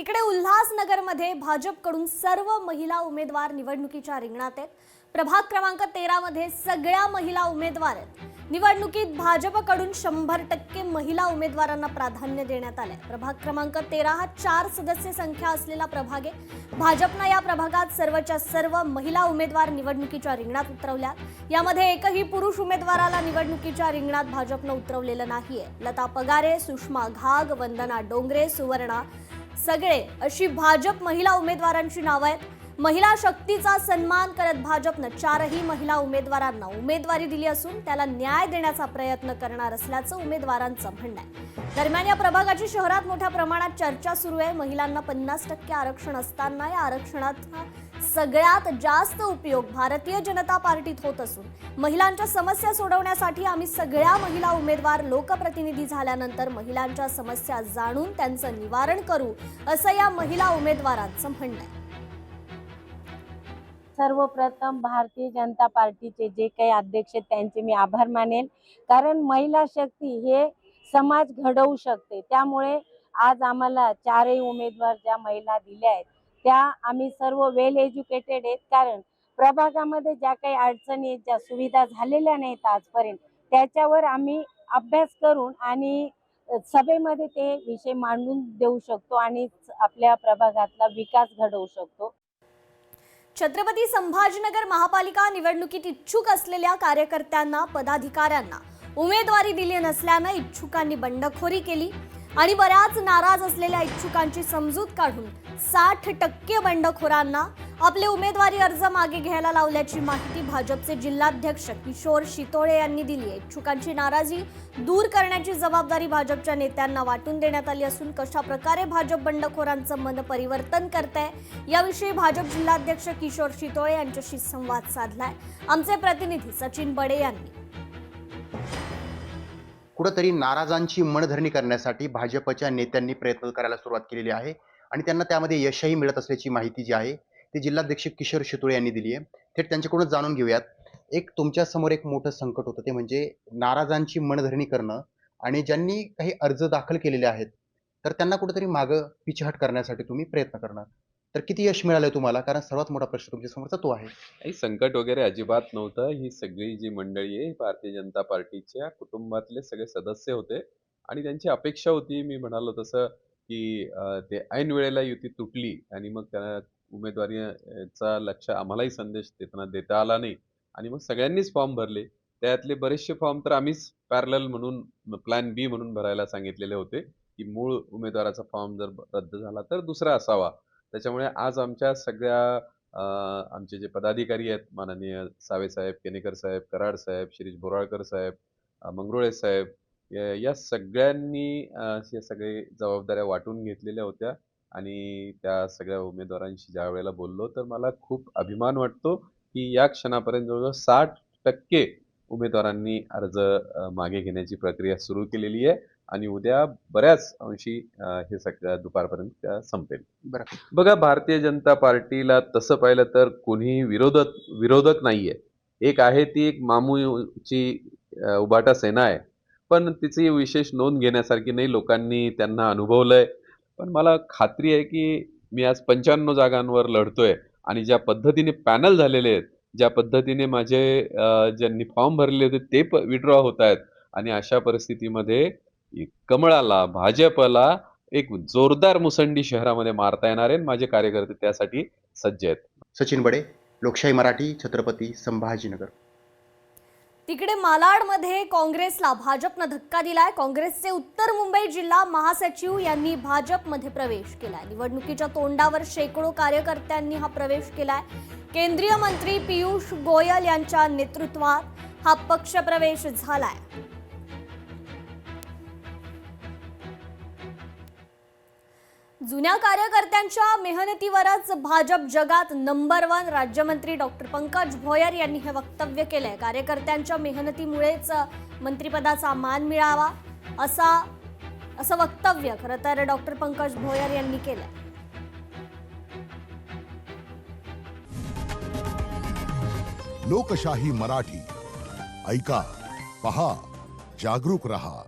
इकडे उल्हासनगरमध्ये भाजपकडून सर्व महिला उमेदवार निवडणुकीच्या रिंगणात आहेत। प्रभाग क्रमांक 13 मध्ये सगळ्या महिला उमेदवार आहेत। निवडणुकीत भाजपकडून 100% महिला उमेदवारांना प्राधान्य देण्यात आले। प्रभाग क्रमांक 13 हा 4 सदस्य संख्या असलेला प्रभाग आहे। भाजपने या प्रभागात सर्वच्या सर्व महिला उमेदवार निवडणुकीच्या रिंगणात उतरवल्या। यामध्ये एकही पुरुष उमेदवाराला निवडणुकीच्या रिंगणात भाजपने उतरवलेलं नाहीये। लता पगारे, सुषमा घाग, वंदना डोंगरे, सुवर्णा सगळे अशी भाजप महिला उमेदवारांची नावे आहेत। महिला शक्तीचा सन्मान करत भाजपने 4ही महिला उमेदवारांना उमेदवारी दिली असून त्याला न्याय देण्याचा प्रयत्न करणार असल्याचं उमेदवारांचं म्हणणं आहे। दरम्यान या प्रभागाची शहरात मोठ्या प्रमाणात चर्चा सुरू आहे। महिलांना 50% आरक्षण असताना या आरक्षणाचा सगळ्यात जास्त उपयोग भारतीय जनता पार्टीत होत असून महिलांच्या समस्या सोडवण्यासाठी आम्ही सगळ्या महिला उमेदवार लोकप्रतिनिधी झाल्यानंतर महिलांच्या समस्या जाणून त्यांचं निवारण करू असं या महिला उमेदवारांचं म्हणणं आहे। सर्वप्रथम भारतीय जनता पार्टीचे जे काही अध्यक्ष त्यांचे मी आभार मानेन, कारण महिला शक्ती हे समाज घडवू शकते। त्यामुळे आज आम्हाला 4ही उमेदवार ज्या महिला दिल्या आहेत त्या आम्ही सर्व वेल एज्युकेटेड आहेत। कारण प्रभागामध्ये ज्या काही अडचणी आहेत, ज्या सुविधा झालेल्या नाहीत आजपर्यंत, त्याच्यावर आम्ही अभ्यास करून आणि सभेमध्ये ते विषय मांडून देऊ शकतो आणि आपल्या प्रभागातला विकास घडवू शकतो। छत्रपती संभाजीनगर महापालिका निवडणुकीत इच्छुक असलेल्या कार्यकर्त्यांना, पदाधिकाऱ्यांना उमेदवारी दिली नसल्याने इच्छुकांनी बंडखोरी केली आणि बऱ्याच नाराज असलेल्या इच्छुकांची समजूत काढून 60% बंडखोरांना आपले उमेदवारी अर्ज मागे घ्यायला लावल्याची माहिती भाजपचे जिल्हाध्यक्ष किशोर शितोळे यांनी दिली आहे। इच्छुकांची नाराजी दूर करण्याची जबाबदारी भाजपच्या नेत्यांना वाटून देण्यात आली असून कशा प्रकारे भाजप बंडखोरांचं मन परिवर्तन करते याविषयी भाजप जिल्हाध्यक्ष किशोर शितोळे यांच्याशी संवाद साधलाय आमचे प्रतिनिधी सचिन बडे यांनी। कुठेतरी नाराजांची मनधरणी करण्यासाठी भाजपच्या नेत्यांनी प्रयत्न करायला सुरुवात केलेली आहे आणि त्यांना त्यामध्ये यशही मिळत असल्याची माहिती जी आहे ती जिल्हाध्यक्ष किशोर शितोळे यांनी दिली आहे। थेट त्यांच्याकडून जाणून घेऊयात। एक तुमच्या समोर एक मोठं संकट होतं, ते म्हणजे नाराजांची मनधरणी करणं आणि ज्यांनी काही अर्ज दाखल केलेले आहेत तर त्यांना कुठेतरी मागं पिछेहाट करण्यासाठी तुम्ही प्रयत्न करणार, तर किती यश मिळालंय तुम्हाला? कारण सर्वात मोठा प्रश्न तुमच्या समोरचा तो आहे। काही संकट वगैरे अजिबात नव्हतं। ही सगळी जी मंडळी आहे भारतीय जनता पार्टीच्या कुटुंबातले सगळे सदस्य होते आणि त्यांची अपेक्षा होती, मी म्हणालो तसं, की ते ऐन वेळेला युती तुटली आणि मग त्या उमेदवारीचा लक्ष आम्हालाही संदेश देता आला नाही आणि मग सगळ्यांनीच फॉर्म भरले। त्यातले बरेचसे फॉर्म तर आम्हीच पॅरलल म्हणून प्लॅन बी म्हणून भरायला सांगितलेले होते, की मूळ उमेदवाराचा फॉर्म जर रद्द झाला तर दुसरा असावा। त्याच्यामुळे आज आमच्या सगळ्या आमचे जे पदाधिकारी आहेत, माननीय सावे साहेब, केनेकर साहेब, कराड साहेब, शिरीष बोराळकर साहेब, मंगरुळे साहेब, या सगळ्यांनी या सगळे जबाबदाऱ्या वाटून घेतलेल्या होत्या आणि त्या सगळ्या उमेदवारांशी ज्या वेळेला बोललो तर मला खूप अभिमान वाटतो, की या क्षणापर्यंत जवळजवळ 60% उमेदवारांनी अर्ज मागे घेण्याची प्रक्रिया सुरू केलेली आहे आणि उद्या बऱ्याच अंशी हे सगळ्या दुपारपर्यंत संपेल। बघा, भारतीय जनता पार्टीला तसं पाहिलं तर कोणी विरोधक नाहीये। एक आहे ती एक मामूची उबाटा सेना आहे, पण तिची विशेष नोंद घेण्यासारखी नाही, लोकांनी त्यांना अनुभवलंय। पण मला खात्री आहे की मी आज 95 जागांवर लढतोय आणि ज्या पद्धतीने पॅनल झालेले आहेत, ज्या पद्धतीने माझे ज्यांनी फॉर्म भरले होते ते विड्रॉ होत आहेत आणि अशा परिस्थितीमध्ये कमळाला, भाजपला एक जोरदार मुसंडी शहरामध्ये मारता येणार आहे। माझे कार्यकर्ते त्यासाठी सज्ज आहेत। सचिन बडे, लोकशाही मराठी, छत्रपती संभाजीनगर। तिकडे मालाडमध्ये काँग्रेसला भाजपने धक्का दिलाय। काँग्रेसचे उत्तर मुंबई जिल्हा महासचिव यांनी भाजपमध्ये प्रवेश केलाय। निवडणुकीच्या तोंडावर शेकडो कार्यकर्त्यांनी हा प्रवेश केलाय। केंद्रीय मंत्री पियुष गोयल यांच्या नेतृत्वात हा पक्षप्रवेश झालाय। जुन्या कार्यकर्त्यांच्या मेहनतीवरच भाजप जगात नंबर 1 राज्यमंत्री डॉक्टर पंकज भोयर यांनी हे वक्तव्य केलंय। कार्यकर्त्यांच्या मेहनतीमुळेच मंत्रिपदाचा मान मिळावा असं वक्तव्य खरं तर डॉक्टर पंकज भोयर यांनी केलंय। लोकशाही मराठी ऐका, पहा, जागरूक रहा।